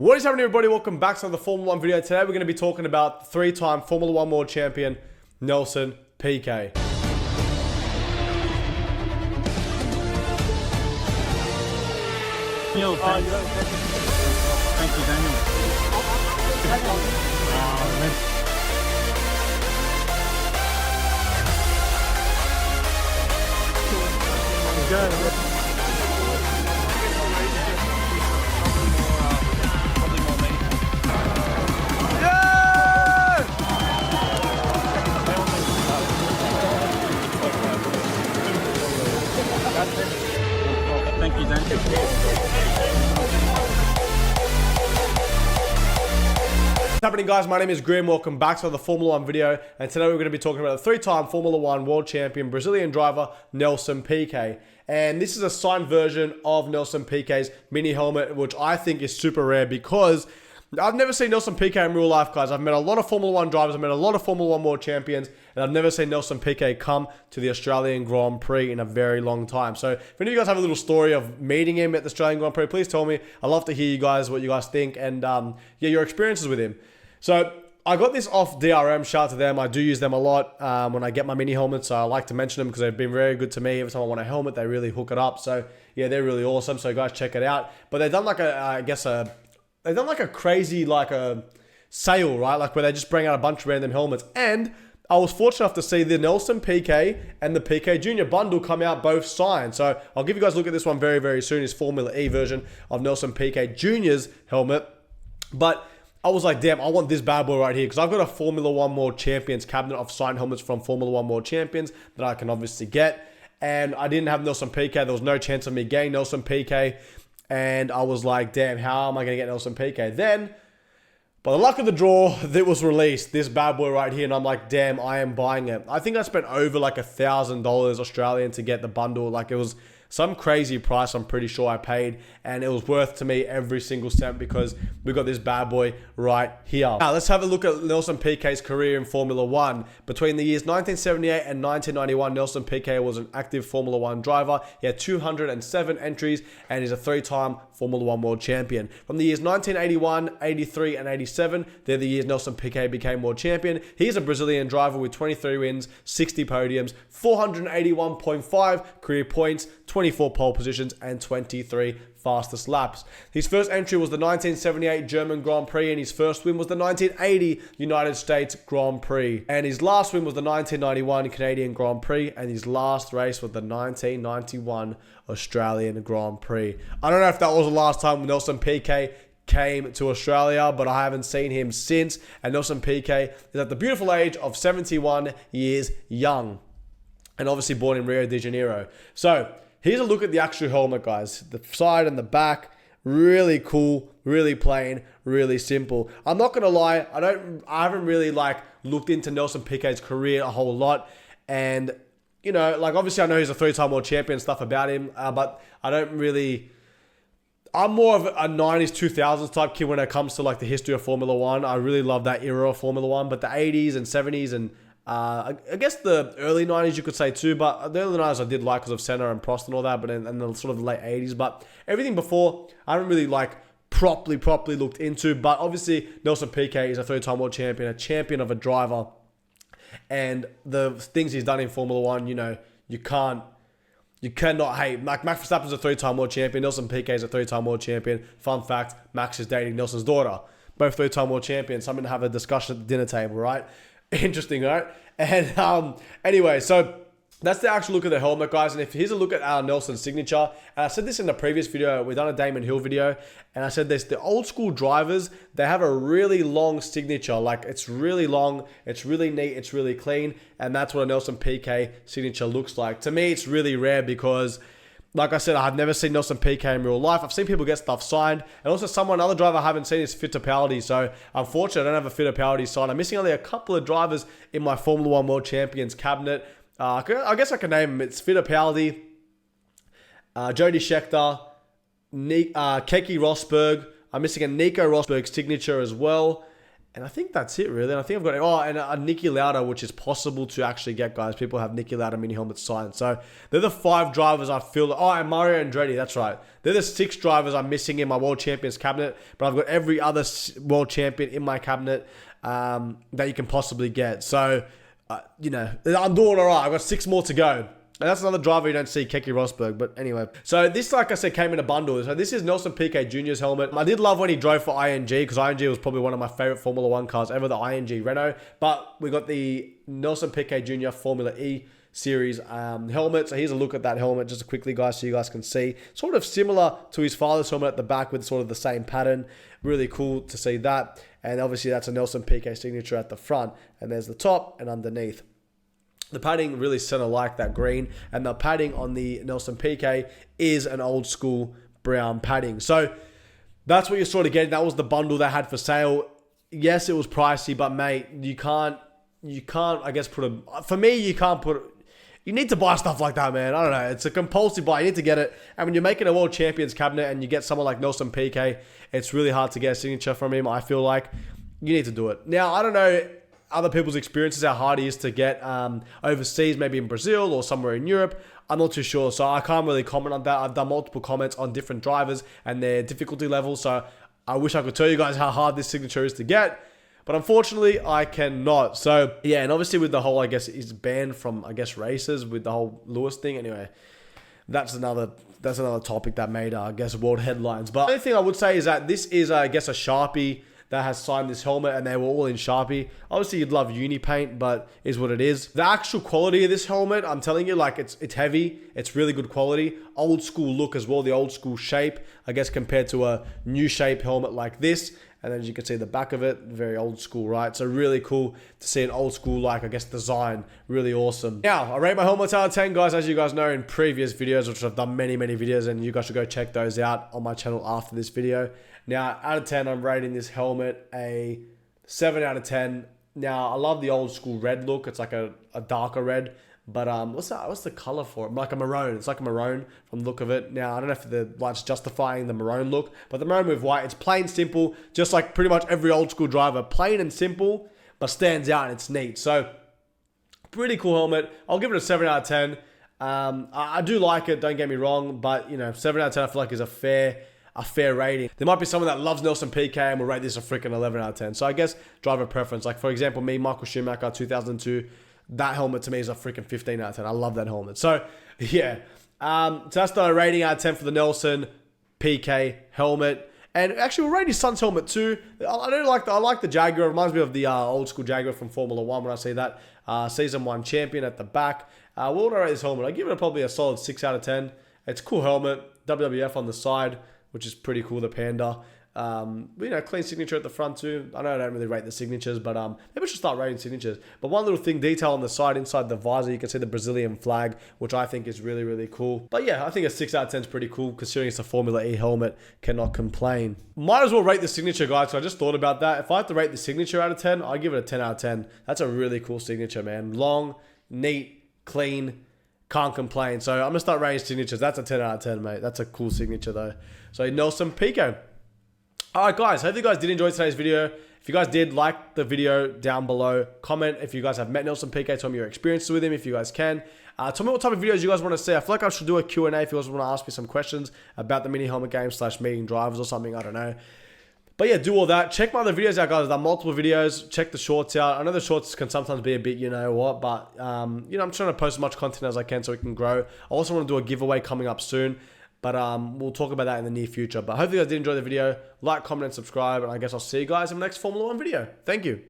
What is happening, everybody? Welcome back to the Formula 1 video. Today we're going to be talking about three-time Formula 1 World Champion Nelson Piquet. Thank you, Daniel. Thank you, Daniel. What's happening, guys? My name is Grim. Welcome back to the Formula 1 video, and today we're going to be talking about the three-time Formula 1 World Champion Brazilian driver Nelson Piquet. And this is a signed version of Nelson Piquet's mini helmet, which I think is super rare because I've never seen Nelson Piquet in real life, guys. I've met a lot of Formula 1 drivers, I've met a lot of Formula 1 World Champions, and I've never seen Nelson Piquet come to the Australian Grand Prix in a very long time. So if any of you guys have a little story of meeting him at the Australian Grand Prix, please tell me. I'd love to hear you guys, what you guys think, and yeah, your experiences with him. So I got this off DRM, shout out to them. I do use them a lot when I get my mini helmets, so I like to mention them because they've been very good to me. Every time I want a helmet, they really hook it up. So yeah, they're really awesome, so guys, check it out. But they've done like they've done like a crazy, like a sale, right? Like where they just bring out a bunch of random helmets. And I was fortunate enough to see the Nelson Piquet and the Piquet Jr. bundle come out both signed. So I'll give you guys a look at this one very, very soon. His Formula E version of Nelson Piquet Jr.'s helmet. But I was like, damn, I want this bad boy right here because I've got a Formula 1 World Champions cabinet of signed helmets from Formula 1 World Champions that I can obviously get. And I didn't have Nelson Piquet. There was no chance of me getting Nelson Piquet. And I was like, damn, how am I going to get Nelson Piquet? Then, by the luck of the draw, it was released, this bad boy right here. And I'm like, damn, I am buying it. I think I spent over like $1,000 Australian to get the bundle. Like it was some crazy price, I'm pretty sure I paid. And it was worth to me every single cent because we got this bad boy right here. Now, let's have a look at Nelson Piquet's career in Formula 1. Between the years 1978 and 1991, Nelson Piquet was an active Formula 1 driver. He had 207 entries and is a three-time Formula 1 World Champion. From the years 1981, 83, and 87, they're the years Nelson Piquet became World Champion. He's a Brazilian driver with 23 wins, 60 podiums, 481.5 career points, 24 pole positions, and 23 fastest laps. His first entry was the 1978 German Grand Prix, and his first win was the 1980 United States Grand Prix. And his last win was the 1991 Canadian Grand Prix, and his last race was the 1991 Australian Grand Prix. I don't know if that was the last time Nelson Piquet came to Australia, but I haven't seen him since. And Nelson Piquet is at the beautiful age of 71 years young, and obviously born in Rio de Janeiro. So here's a look at the actual helmet, guys. The side and the back, really cool, really plain, really simple. I'm not gonna lie, I haven't really like looked into Nelson Piquet's career a whole lot, and you know, like obviously I know he's a three-time world champion, stuff about him, but I don't really. I'm more of a 90s, 2000s type kid when it comes to like the history of Formula 1. I really love that era of Formula 1, but the 80s and 70s and I guess the early 90s you could say too, but the early 90s I did like because of Senna and Prost and all that, but in the sort of the late 80s. But everything before, I haven't really like properly looked into. But obviously Nelson Piquet is a three-time world champion, a champion of a driver. And the things he's done in Formula 1, you know, you cannot hate. Like Max Verstappen's a three-time world champion. Nelson Piquet is a three-time world champion. Fun fact, Max is dating Nelson's daughter. Both three-time world champions. Something to have a discussion at the dinner table, right? Interesting, right? And anyway, so that's the actual look of the helmet, guys. And here's a look at our Nelson's signature. And I said this in the previous video. We've done a Damon Hill video. And I said this, the old school drivers, they have a really long signature. Like it's really long, it's really neat, it's really clean. And that's what a Nelson Piquet signature looks like. To me, it's really rare because, like I said, I've never seen Nelson Piquet in real life. I've seen people get stuff signed. And also another driver I haven't seen is Fittipaldi. So unfortunately, I don't have a Fittipaldi signed. I'm missing only a couple of drivers in my Formula 1 World Champions cabinet. I guess I can name them. It's Fittipaldi, Jody Scheckter, Keke Rosberg. I'm missing a Nico Rosberg signature as well. And I think that's it, really. And I think I've got and a Niki Lauda, which is possible to actually get, guys. People have Niki Lauda mini helmets signed. So they're the 5 drivers I feel. And Mario Andretti, that's right. They're the 6 drivers I'm missing in my World Champions cabinet. But I've got every other World Champion in my cabinet that you can possibly get. So, I'm doing all right. I've got 6 more to go. And that's another driver you don't see, Keke Rosberg. But anyway, so this, like I said, came in a bundle. So this is Nelson Piquet Jr.'s helmet. I did love when he drove for ING, because ING was probably one of my favorite Formula 1 cars ever, the ING Renault. But we got the Nelson Piquet Jr. Formula E series helmet. So here's a look at that helmet just quickly, guys, so you guys can see. Sort of similar to his father's helmet at the back with sort of the same pattern. Really cool to see that. And obviously that's a Nelson Piquet signature at the front. And there's the top and underneath. The padding really center like that green, and the padding on the Nelson Piquet is an old school brown padding. So that's what you're sort of getting. That was the bundle they had for sale. Yes, it was pricey, but mate, you can't, I guess, for me, you can't put, you need to buy stuff like that, man. I don't know. It's a compulsive buy. You need to get it. And when you're making a World Champions cabinet and you get someone like Nelson Piquet, it's really hard to get a signature from him. I feel like you need to do it. Now, I don't know other people's experiences, how hard it is to get overseas, maybe in Brazil or somewhere in Europe. I'm not too sure, so I can't really comment on that. I've done multiple comments on different drivers and their difficulty levels, so I wish I could tell you guys how hard this signature is to get, but unfortunately, I cannot. So, yeah, and obviously with the whole, I guess, it's banned from, I guess, races with the whole Lewis thing. Anyway, that's another topic that made, I guess, world headlines. But the only thing I would say is that this is, I guess, a Sharpie that has signed this helmet, and they were all in Sharpie. Obviously, you'd love uni paint, but is what it is. The actual quality of this helmet, I'm telling you, like, it's heavy. It's really good quality. Old school look as well, the old school shape, I guess, compared to a new shape helmet like this. And then as you can see the back of it, very old school, right? So really cool to see an old school, like, I guess, design. Really awesome. Now, I rate my helmets out of 10, guys, as you guys know in previous videos, which I've done many, many videos, and you guys should go check those out on my channel after this video. Now, out of 10, I'm rating this helmet a 7 out of 10. Now, I love the old school red look. It's like a darker red. But what's the color for it? Like a maroon. It's like a maroon from the look of it. Now, I don't know if the light's justifying the maroon look, but the maroon with white, it's plain simple, just like pretty much every old school driver. Plain and simple, but stands out and it's neat. So, pretty cool helmet. I'll give it a 7 out of 10. I do like it, don't get me wrong, but, 7 out of 10 I feel like is a fair rating. There might be someone that loves Nelson Piquet and will rate this a freaking 11 out of 10. So I guess driver preference. Like, for example, me, Michael Schumacher, 2002, that helmet to me is a freaking 15 out of 10. I love that helmet. So, yeah. So that's the rating out of 10 for the Nelson Piquet helmet. And actually, we'll rate his son's helmet too. I like the Jaguar. It reminds me of the old school Jaguar from Formula 1 when I see that. Season 1 champion at the back. We'll rate this helmet. I give it probably a solid 6 out of 10. It's a cool helmet. WWF on the side, which is pretty cool, the Panda. Clean signature at the front too. I know I don't really rate the signatures, but maybe I should start rating signatures. But one little thing, detail on the side, inside the visor, you can see the Brazilian flag, which I think is really, really cool. But yeah, I think a 6 out of 10 is pretty cool, considering it's a Formula E helmet. Cannot complain. Might as well rate the signature, guys, so I just thought about that. If I have to rate the signature out of 10, I'd give it a 10 out of 10. That's a really cool signature, man. Long, neat, clean. Can't complain. So I'm going to start rating signatures. That's a 10 out of 10, mate. That's a cool signature, though. So Nelson Piquet. Alright, guys. Hope you guys did enjoy today's video. If you guys did, like the video down below. Comment if you guys have met Nelson Piquet. Tell me your experiences with him if you guys can. Tell me what type of videos you guys want to see. I feel like I should do a Q&A if you guys want to ask me some questions about the mini helmet game / meeting drivers or something. I don't know. But yeah, do all that. Check my other videos out, guys. I've done multiple videos. Check the shorts out. I know the shorts can sometimes be a bit, but, I'm trying to post as much content as I can so we can grow. I also want to do a giveaway coming up soon, but we'll talk about that in the near future. But hopefully you guys did enjoy the video. Like, comment, and subscribe, and I guess I'll see you guys in the next Formula 1 video. Thank you.